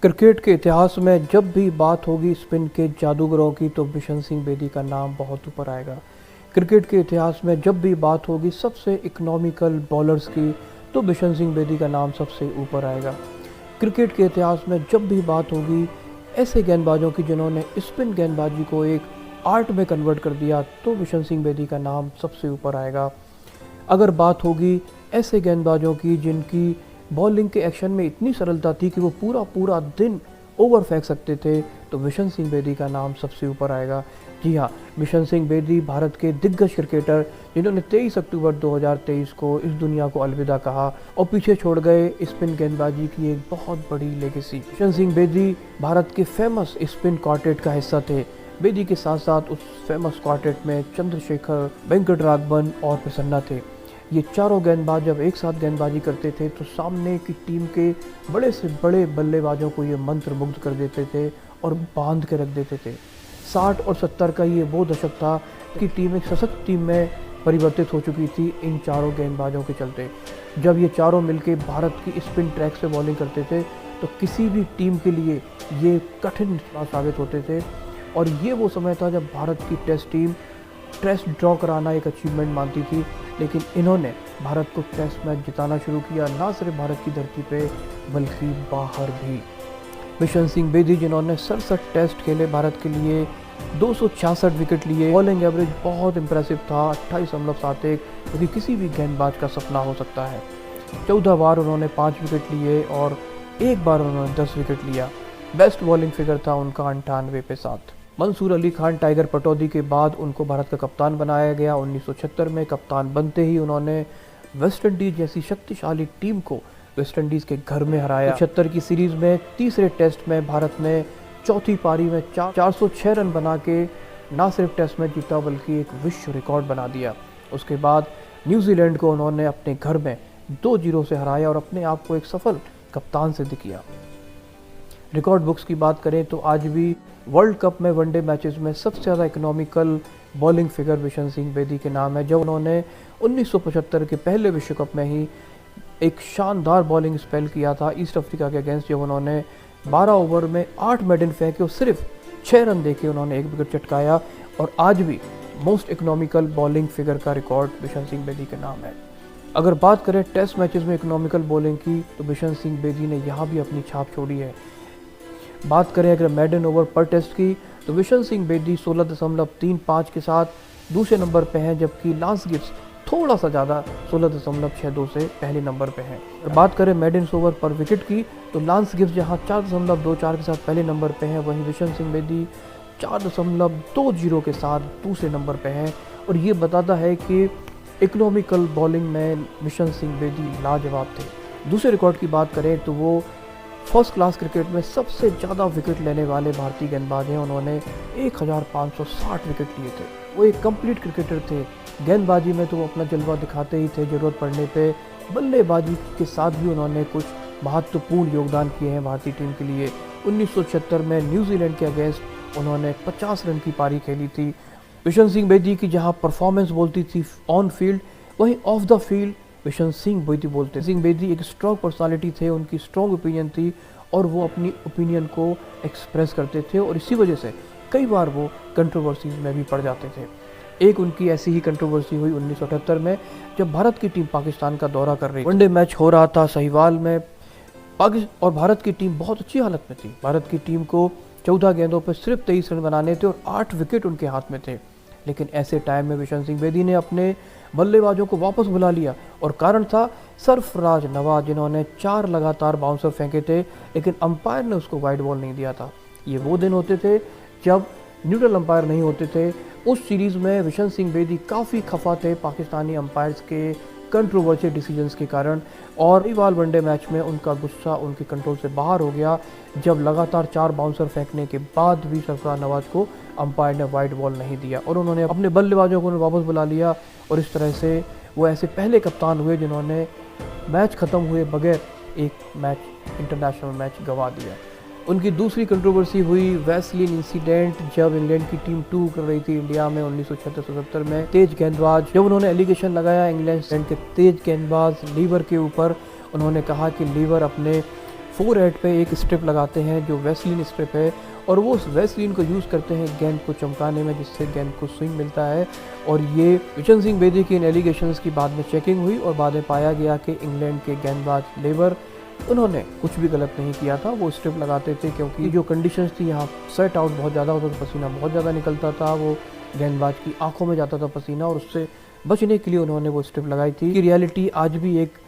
Cricket के इतिहास में जब भी बात होगी स्पिन के जादूगरों की तो बिशन सिंह बेदी का नाम बहुत ऊपर आएगा। क्रिकेट के इतिहास में जब भी बात होगी सबसे इकोनॉमिकल बॉलर्स की तो बिशन सिंह बेदी का नाम सबसे ऊपर आएगा। क्रिकेट के इतिहास में जब भी बात होगी ऐसे गेंदबाजों की जिन्होंने स्पिन गेंदबाजी को एक आर्ट में कन्वर्ट कर दिया तो बिशन सिंह बेदी का नाम सबसे ऊपर आएगा। अगर बात होगी ऐसे गेंदबाजों की जिनकी बॉलिंग के एक्शन में इतनी सरलता थी कि वो पूरा पूरा दिन ओवर फेंक सकते थे तो बिशन सिंह बेदी का नाम सबसे ऊपर आएगा। जी हाँ, बिशन सिंह बेदी भारत के दिग्गज क्रिकेटर जिन्होंने 23 अक्टूबर 2023 को इस दुनिया को अलविदा कहा और पीछे छोड़ गए स्पिन गेंदबाजी की एक बहुत बड़ी लेगेसी। बिशन सिंह बेदी भारत के फेमस स्पिन क्वार्टेट का हिस्सा थे। बेदी के साथ साथ उस फेमस क्वार्टेट में चंद्रशेखर, वेंकटराघवन और प्रसन्ना थे। ये चारों गेंदबाज जब एक साथ गेंदबाजी करते थे तो सामने की टीम के बड़े से बड़े बल्लेबाजों को ये मंत्र मुग्ध कर देते थे और बांध के रख देते थे। 60 और 70 का ये वो दशक था कि टीम एक सशक्त टीम में परिवर्तित हो चुकी थी इन चारों गेंदबाजों के चलते। जब ये चारों मिलके भारत की स्पिन ट्रैक से बॉलिंग करते थे तो किसी भी टीम के लिए ये कठिन साबित होते थे। और ये वो समय था जब भारत की टेस्ट टीम टेस्ट ड्रॉ कराना एक अचीवमेंट मानती थी, लेकिन इन्होंने भारत को टेस्ट मैच जिताना शुरू किया, ना सिर्फ भारत की धरती पे बल्कि बाहर भी। बिशन सिंह बेदी जिन्होंने 67 टेस्ट खेले भारत के लिए, 266 विकेट लिए, बॉलिंग एवरेज बहुत इंप्रेसिव था 28.71, जो कि किसी भी गेंदबाज का सपना हो सकता है। 14 बार उन्होंने 5 विकेट लिए और एक बार उन्होंने 10 विकेट लिया। बेस्ट बॉलिंग फिगर था उनका 98 पे 7। मंसूर अली खान टाइगर पटौदी के बाद उनको भारत का कप्तान बनाया गया। 1976 में कप्तान बनते ही उन्होंने वेस्ट इंडीज जैसी शक्तिशाली टीम को वेस्ट इंडीज के घर में हराया। 76 की सीरीज में तीसरे टेस्ट में भारत ने चौथी पारी में 406 रन बना के ना सिर्फ टेस्ट मैच जीता बल्कि एक विश्व रिकॉर्ड बना दिया। उसके बाद न्यूजीलैंड को उन्होंने अपने घर में 2-0 से हराया और अपने आप को एक सफल कप्तान सिद्ध किया। रिकॉर्ड बुक्स की बात करें तो आज भी वर्ल्ड कप में वनडे मैचेस में सबसे ज़्यादा economical bowling figure Bishan Singh Bedi के नाम है, जब उन्होंने 1975 के पहले विश्व कप में ही एक शानदार बॉलिंग स्पेल किया था ईस्ट अफ्रीका के अगेंस्ट, जब उन्होंने 12 ओवर में 8 मेडन फेंके और सिर्फ 6 रन देके उन्होंने एक विकेट चटकाया। और आज भी मोस्ट इकोनॉमिकल बॉलिंग फिगर का रिकॉर्ड बिशन सिंह बेदी के नाम है। अगर बात करें टेस्ट मैचेस में इकोनॉमिकल बॉलिंग की तो बिशन सिंह बेदी ने यहाँ भी अपनी छाप छोड़ी है। बात करें अगर मेडन ओवर पर टेस्ट की तो बिशन सिंह बेदी 16.35 के साथ दूसरे नंबर पे हैं, जबकि लांस गिब्स थोड़ा सा ज़्यादा 16.62 से पहले नंबर पे हैं। और बात करें मेडन ओवर पर विकेट की तो लांस गिब्स जहां 4.24 के साथ पहले नंबर पे हैं, वहीं बिशन सिंह बेदी 4.20 के साथ दूसरे नंबर पे हैं। और ये बताता है कि इकोनॉमिकल बॉलिंग में बिशन सिंह बेदी लाजवाब थे। दूसरे रिकॉर्ड की बात करें तो वो फर्स्ट क्लास क्रिकेट में सबसे ज़्यादा विकेट लेने वाले भारतीय गेंदबाज हैं। उन्होंने 1560 विकेट लिए थे। वो एक कंप्लीट क्रिकेटर थे। गेंदबाजी में तो वो अपना जलवा दिखाते ही थे, ज़रूरत पड़ने पे बल्लेबाजी के साथ भी उन्होंने कुछ महत्वपूर्ण योगदान किए हैं भारतीय टीम के लिए। 1976 में न्यूजीलैंड के अगेंस्ट उन्होंने 50 रन की पारी खेली थी। बिशन सिंह बेदी की जहाँ परफॉर्मेंस बोलती थी ऑन फील्ड, वहीं of the field Bishan Singh Bedi बोलते। सिंह बेदी एक स्ट्रॉन्ग पर्सनालिटी थे, उनकी स्ट्रॉन्ग ओपिनियन थी और वो अपनी ओपिनियन को एक्सप्रेस करते थे और इसी वजह से कई बार वो कंट्रोवर्सीज में भी पड़ जाते थे। एक उनकी ऐसी ही कंट्रोवर्सी हुई 1978 में, जब भारत की टीम पाकिस्तान का दौरा कर रही। वनडे मैच हो रहा था सहीवाल में, और भारत की टीम बहुत अच्छी हालत में थी। भारत की टीम को 14 गेंदों पर सिर्फ 23 रन बनाने थे और 8 विकेट उनके हाथ में थे। लेकिन ऐसे टाइम में बिशन सिंह बेदी ने अपने बल्लेबाजों को वापस बुला लिया और कारण था सरफराज नवाज, जिन्होंने 4 लगातार बाउंसर फेंके थे, लेकिन अंपायर ने उसको वाइड बॉल नहीं दिया था। ये वो दिन होते थे जब न्यूट्रल अंपायर नहीं होते थे। उस सीरीज़ में बिशन सिंह बेदी काफ़ी खफा थे पाकिस्तानी अंपायर्स के कंट्रोवर्शियल डिसीजंस के कारण, और कई बार वनडे मैच में उनका गुस्सा उनके कंट्रोल से बाहर हो गया जब लगातार 4 बाउंसर फेंकने के बाद भी सरफराज नवाज को अंपायर ने वाइड बॉल नहीं दिया और उन्होंने अपने बल्लेबाजों को वापस बुला लिया। और इस तरह से वो ऐसे पहले कप्तान हुए जिन्होंने मैच ख़त्म हुए बगैर एक मैच, इंटरनेशनल मैच गंवा दिया। उनकी दूसरी कंट्रोवर्सी हुई वेस्लिन इंसिडेंट, जब इंग्लैंड की टीम टूर कर रही थी इंडिया में 1976 में। तेज गेंदबाज, जब उन्होंने एलिगेशन लगाया इंग्लैंड के तेज गेंदबाज लीवर के ऊपर, उन्होंने कहा कि लीवर अपने फोरहेड पे एक स्ट्रिप लगाते हैं जो वेस्लिन स्ट्रिप है, और वो उस वेस्लिन को यूज़ करते हैं गेंद को चमकाने में, जिससे गेंद को स्विंग मिलता है। और ये बिशन सिंह बेदी की इन एलिगेशंस की बाद में चेकिंग हुई और बाद में पाया गया कि इंग्लैंड के गेंदबाज लेबर उन्होंने कुछ भी गलत नहीं किया था। वो स्ट्रिप लगाते थे क्योंकि जो कंडीशंस थी, यहाँ सेट आउट बहुत ज़्यादा होता था, पसीना बहुत ज़्यादा निकलता था, वो गेंदबाज की आंखों में जाता था पसीना, और उससे बचने के लिए उन्होंने वो स्ट्रिप लगाई थी। कि रियलिटी आज भी एक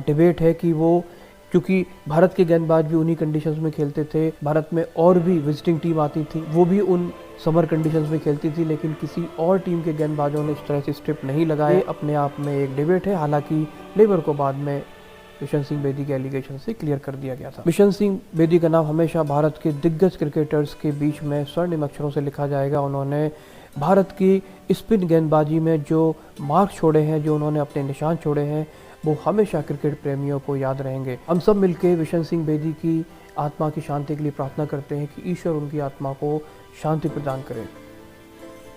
डिबेट है कि वो, क्योंकि भारत के गेंदबाज भी उन्हीं कंडीशंस में खेलते थे, भारत में और भी विजिटिंग टीम आती थी, वो भी उन समर कंडीशंस में खेलती थी, लेकिन किसी और टीम के गेंदबाजों ने इस तरह से स्ट्रिप नहीं लगाए। अपने आप में एक डिबेट है। हालांकि लेबर को बाद में बिशन सिंह बेदी के एलिगेशन से क्लियर कर दिया गया था। बिशन सिंह बेदी का नाम हमेशा भारत के दिग्गज क्रिकेटर्स के बीच में स्वर्णिम अक्षरों से लिखा जाएगा। उन्होंने भारत की स्पिन गेंदबाजी में जो मार्क छोड़े हैं, जो उन्होंने अपने निशान छोड़े हैं, वो हमेशा क्रिकेट प्रेमियों को याद रहेंगे। हम सब मिलकर बिशन सिंह बेदी की आत्मा की शांति के लिए प्रार्थना करते हैं कि ईश्वर उनकी आत्मा को शांति प्रदान करे।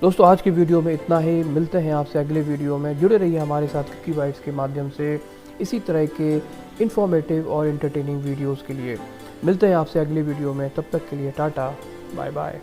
दोस्तों, आज की वीडियो में इतना ही। मिलते हैं आपसे अगले वीडियो में। जुड़े रहिए हमारे साथ क्रिकी बाइट्स के माध्यम से इसी तरह के इन्फॉर्मेटिव और एंटरटेनिंग वीडियोस के लिए। मिलते हैं आपसे अगली वीडियो में, तब तक के लिए टाटा बाय बाय।